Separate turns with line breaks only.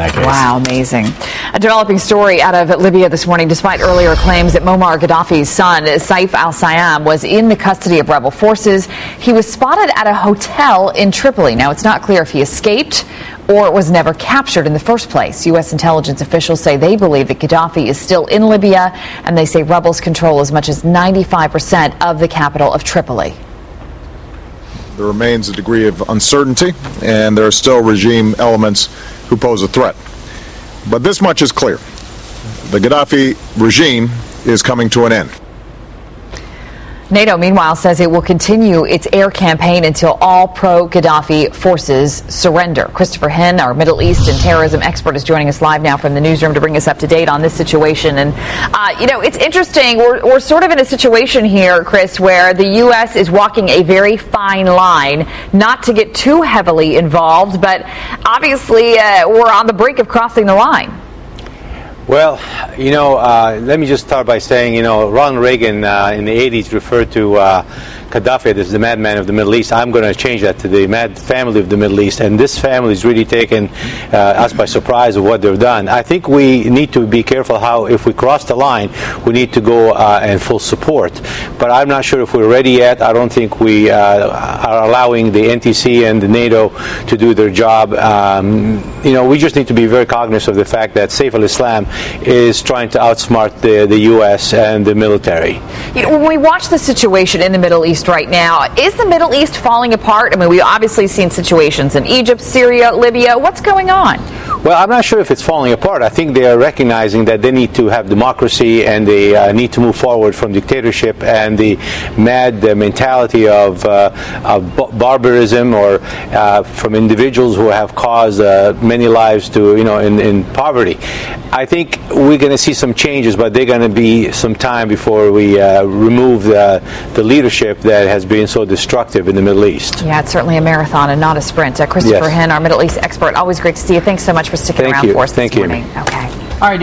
that case.
Wow, amazing. A developing story out of Libya this morning. Despite earlier claims that Muammar Gaddafi's son, Saif al-Sayyam, was in the custody of rebel forces, he was spotted at a hotel in Tripoli. Now, it's not clear if he escaped or was never captured in the first place. U.S. intelligence officials say they believe that Gaddafi is still in Libya, and they say rebels control as much as 95% of the capital of Tripoli.
There remains a degree of uncertainty, and there are still regime elements who pose a threat. But this much is clear. The Gaddafi regime is coming to an end.
NATO, meanwhile, says it will continue its air campaign until all pro-Gaddafi forces surrender. Christopher Hinn, our Middle East and terrorism expert, is joining us live now from the newsroom to bring us up to date on this situation. And, it's interesting. We're sort of in a situation here, Chris, where the U.S. is walking a very fine line, not to get too heavily involved, but obviously we're on the brink of crossing the line.
Well, let me just start by saying, Ronald Reagan in the 80s referred to Gaddafi as the madman of the Middle East. I'm going to change that to the mad family of the Middle East. And this family has really taken us by surprise of what they've done. I think we need to be careful how, if we cross the line, we need to go in full support. But I'm not sure if we're ready yet. I don't think we are allowing the NTC and the NATO to do their job. We just need to be very cognizant of the fact that Saif al-Islam is trying to outsmart the U.S. and the military.
When we watch the situation in the Middle East right now, is the Middle East falling apart? I mean, we've obviously seen situations in Egypt, Syria, Libya. What's going on?
Well, I'm not sure if it's falling apart. I think they are recognizing that they need to have democracy, and they need to move forward from dictatorship and the mad mentality of barbarism, or from individuals who have caused many lives to, in poverty. I think we're going to see some changes, but they're going to be some time before we remove the leadership that has been so destructive in the Middle East.
Yeah, it's certainly a marathon and not a sprint. Christopher Hinn, our Middle East expert, always great to see you. Thanks so much for sticking around for us this morning. Okay.
All right.